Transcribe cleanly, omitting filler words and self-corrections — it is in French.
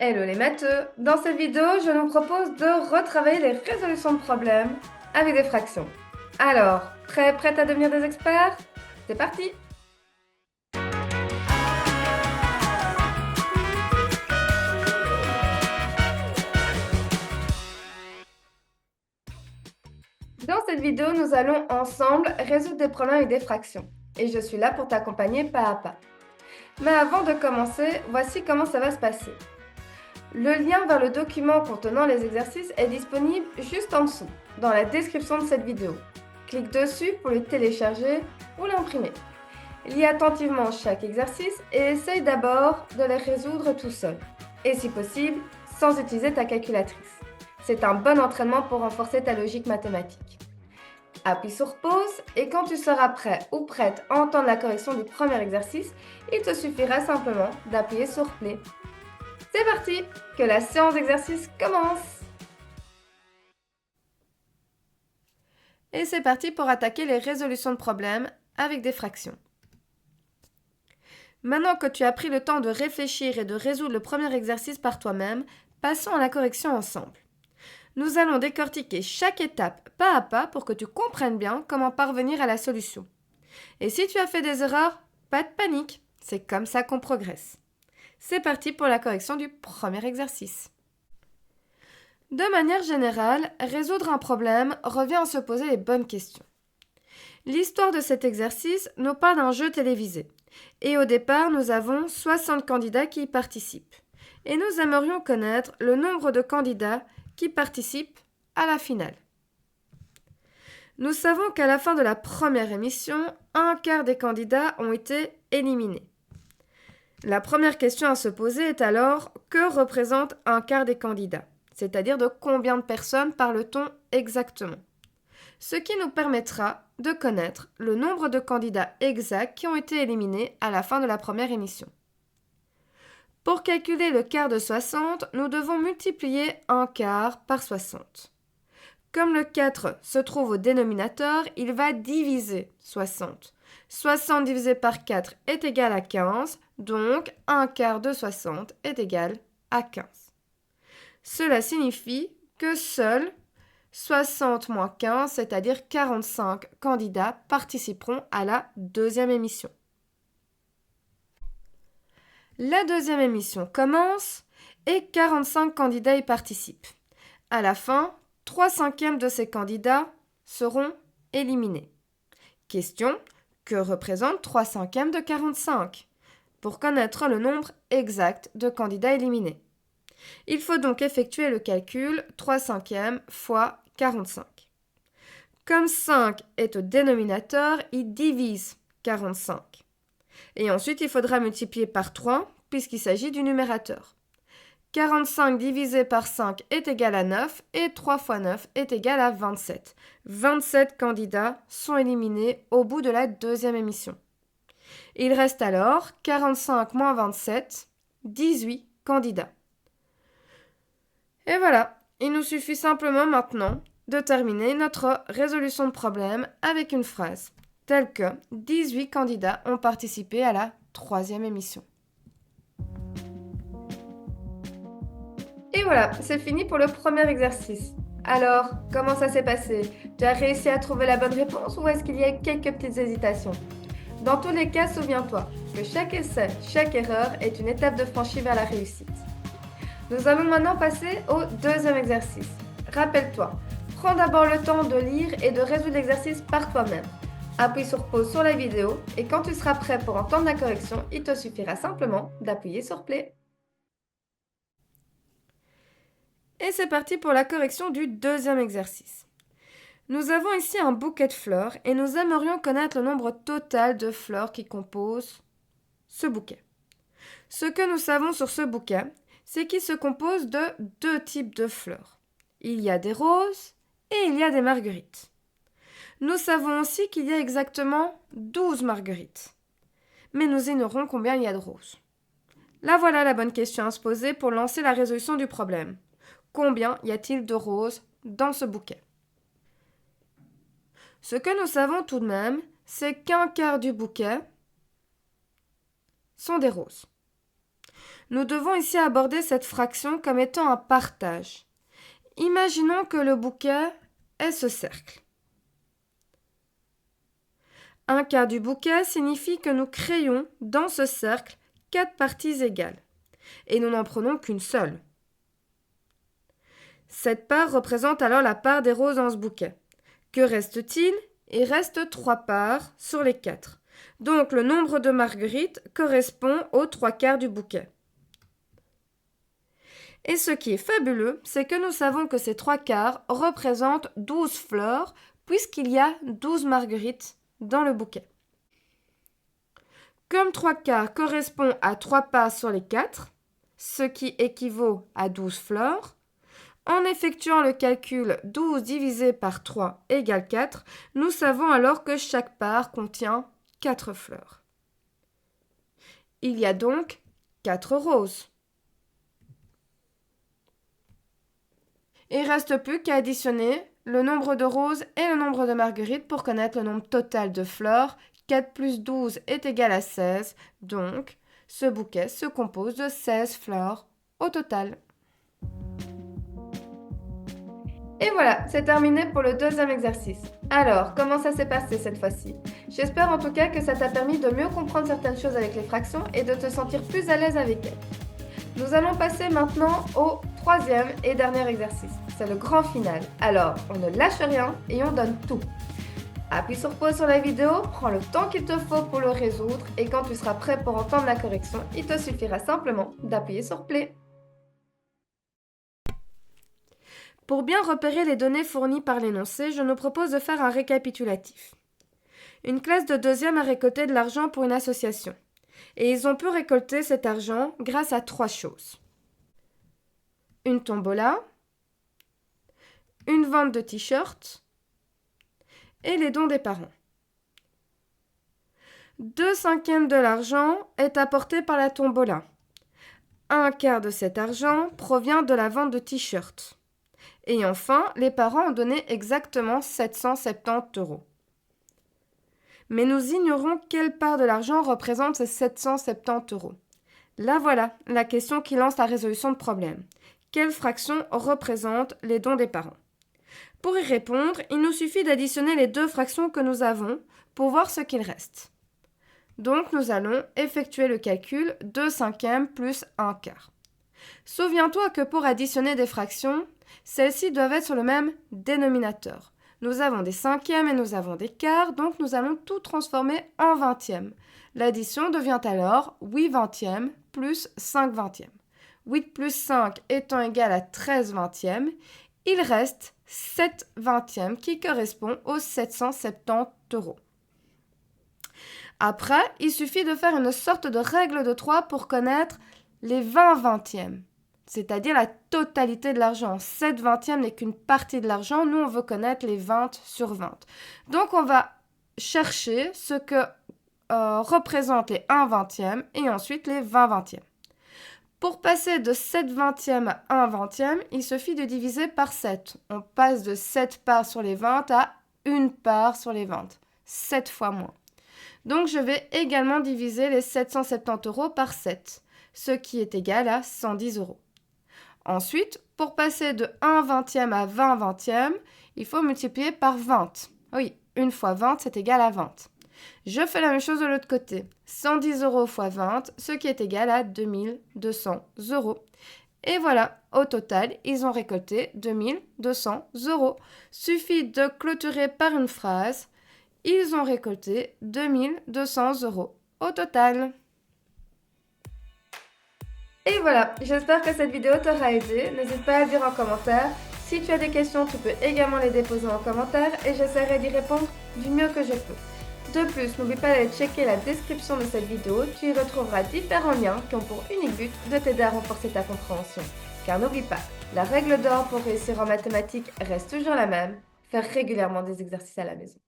Hello les matheux! Dans cette vidéo, je nous propose de retravailler les résolutions de problèmes avec des fractions. Alors, prête à devenir des experts? C'est parti! Dans cette vidéo, nous allons ensemble résoudre des problèmes avec des fractions. Et je suis là pour t'accompagner pas à pas. Mais avant de commencer, voici comment ça va se passer. Le lien vers le document contenant les exercices est disponible juste en dessous, dans la description de cette vidéo. Clique dessus pour le télécharger ou l'imprimer. Lis attentivement chaque exercice et essaye d'abord de les résoudre tout seul. Et si possible, sans utiliser ta calculatrice. C'est un bon entraînement pour renforcer ta logique mathématique. Appuie sur pause et quand tu seras prêt ou prête à entendre la correction du premier exercice, il te suffira simplement d'appuyer sur play. C'est parti, que la séance d'exercice commence! Et c'est parti pour attaquer les résolutions de problèmes avec des fractions. Maintenant que tu as pris le temps de réfléchir et de résoudre le premier exercice par toi-même, passons à la correction ensemble. Nous allons décortiquer chaque étape pas à pas pour que tu comprennes bien comment parvenir à la solution. Et si tu as fait des erreurs, pas de panique, c'est comme ça qu'on progresse. C'est parti pour la correction du premier exercice. De manière générale, résoudre un problème revient à se poser les bonnes questions. L'histoire de cet exercice nous parle d'un jeu télévisé. Et au départ, nous avons 60 candidats qui y participent. Et nous aimerions connaître le nombre de candidats qui participent à la finale. Nous savons qu'à la fin de la première émission, un quart des candidats ont été éliminés. La première question à se poser est alors, que représente un quart des candidats? C'est-à-dire de combien de personnes parle-t-on exactement? Ce qui nous permettra de connaître le nombre de candidats exacts qui ont été éliminés à la fin de la première émission. Pour calculer le quart de 60, nous devons multiplier un quart par 60. Comme le 4 se trouve au dénominateur, il va diviser 60. 60 divisé par 4 est égal à 15, donc un quart de 60 est égal à 15. Cela signifie que seuls 60 moins 15, c'est-à-dire 45 candidats participeront à la deuxième émission. La deuxième émission commence et 45 candidats y participent. À la fin, 3/5 de ces candidats seront éliminés. Question, que représente 3/5 de 45? Pour connaître le nombre exact de candidats éliminés. Il faut donc effectuer le calcul 3/5 fois 45. Comme 5 est au dénominateur, il divise 45. Et ensuite, il faudra multiplier par 3 puisqu'il s'agit du numérateur. 45 divisé par 5 est égal à 9 et 3 fois 9 est égal à 27. 27 candidats sont éliminés au bout de la deuxième émission. Il reste alors 45 moins 27, 18 candidats. Et voilà, il nous suffit simplement maintenant de terminer notre résolution de problème avec une phrase telle que 18 candidats ont participé à la troisième émission. Et voilà, c'est fini pour le premier exercice. Alors, comment ça s'est passé? Tu as réussi à trouver la bonne réponse ou est-ce qu'il y a quelques petites hésitations? Dans tous les cas, souviens-toi que chaque essai, chaque erreur est une étape de franchie vers la réussite. Nous allons maintenant passer au deuxième exercice. Rappelle-toi, prends d'abord le temps de lire et de résoudre l'exercice par toi-même. Appuie sur pause sur la vidéo et quand tu seras prêt pour entendre la correction, il te suffira simplement d'appuyer sur play. Et c'est parti pour la correction du deuxième exercice. Nous avons ici un bouquet de fleurs et nous aimerions connaître le nombre total de fleurs qui composent ce bouquet. Ce que nous savons sur ce bouquet, c'est qu'il se compose de deux types de fleurs. Il y a des roses et il y a des marguerites. Nous savons aussi qu'il y a exactement 12 marguerites. Mais nous ignorons combien il y a de roses. Là voilà la bonne question à se poser pour lancer la résolution du problème. Combien y a-t-il de roses dans ce bouquet? Ce que nous savons tout de même, c'est qu'un quart du bouquet sont des roses. Nous devons ici aborder cette fraction comme étant un partage. Imaginons que le bouquet est ce cercle. Un quart du bouquet signifie que nous créons dans ce cercle 4 parties égales. Et nous n'en prenons qu'une seule. Cette part représente alors la part des roses dans ce bouquet. Que reste-t-il? Il reste 3 parts sur les 4. Donc le nombre de marguerites correspond aux 3 quarts du bouquet. Et ce qui est fabuleux, c'est que nous savons que ces 3 quarts représentent 12 fleurs, puisqu'il y a 12 marguerites dans le bouquet. Comme 3 quarts correspond à 3 parts sur les 4, ce qui équivaut à 12 fleurs, en effectuant le calcul 12 divisé par 3 égale 4, nous savons alors que chaque part contient 4 fleurs. Il y a donc 4 roses. Il ne reste plus qu'à additionner le nombre de roses et le nombre de marguerites pour connaître le nombre total de fleurs. 4 plus 12 est égal à 16, donc ce bouquet se compose de 16 fleurs au total. Et voilà, c'est terminé pour le deuxième exercice. Alors, comment ça s'est passé cette fois-ci? J'espère en tout cas que ça t'a permis de mieux comprendre certaines choses avec les fractions et de te sentir plus à l'aise avec elles. Nous allons passer maintenant au troisième et dernier exercice. C'est le grand final. Alors, on ne lâche rien et on donne tout. Appuie sur pause sur la vidéo, prends le temps qu'il te faut pour le résoudre et quand tu seras prêt pour entendre la correction, il te suffira simplement d'appuyer sur play. Pour bien repérer les données fournies par l'énoncé, je nous propose de faire un récapitulatif. Une classe de deuxième a récolté de l'argent pour une association. Et ils ont pu récolter cet argent grâce à 3 choses. Une tombola, une vente de t-shirts et les dons des parents. 2/5 de l'argent est apporté par la tombola. 1/4 de cet argent provient de la vente de t-shirts. Et enfin, les parents ont donné exactement 770 €. Mais nous ignorons quelle part de l'argent représente ces 770 €. Là voilà, la question qui lance la résolution de problème. Quelle fraction représente les dons des parents? Pour y répondre, il nous suffit d'additionner les 2 fractions que nous avons pour voir ce qu'il reste. Donc nous allons effectuer le calcul 2/5 plus 1/4. Souviens-toi que pour additionner des fractions, celles-ci doivent être sur le même dénominateur. Nous avons des cinquièmes et nous avons des quarts, donc nous allons tout transformer en vingtièmes. L'addition devient alors 8 vingtièmes plus 5 vingtièmes. 8 plus 5 étant égal à 13 vingtièmes, il reste 7 vingtièmes qui correspond aux 770 €. Après, il suffit de faire une sorte de règle de 3 pour connaître les 20 vingtièmes, c'est-à-dire la totalité de l'argent. 7 vingtièmes n'est qu'une partie de l'argent, nous on veut connaître les 20 sur 20. Donc on va chercher ce que représentent les 1 vingtième et ensuite les 20 vingtièmes. Pour passer de 7 vingtièmes à 1 vingtième, il suffit de diviser par 7. On passe de 7 parts sur les 20 à 1 part sur les 20. 7 fois moins. Donc je vais également diviser les 770 € par 7, ce qui est égal à 110 €. Ensuite, pour passer de 1 vingtième à 20 vingtièmes, il faut multiplier par 20. Oui, 1 fois 20, c'est égal à 20. Je fais la même chose de l'autre côté. 110 € fois 20, ce qui est égal à 2200 €. Et voilà, au total, ils ont récolté 2200 €. Suffit de clôturer par une phrase. Ils ont récolté 2200 € au total. Et voilà, j'espère que cette vidéo t'aura aidé. N'hésite pas à le dire en commentaire. Si tu as des questions, tu peux également les déposer en commentaire et j'essaierai d'y répondre du mieux que je peux. De plus, n'oublie pas d'aller checker la description de cette vidéo, tu y retrouveras différents liens qui ont pour unique but de t'aider à renforcer ta compréhension. Car n'oublie pas, la règle d'or pour réussir en mathématiques reste toujours la même, faire régulièrement des exercices à la maison.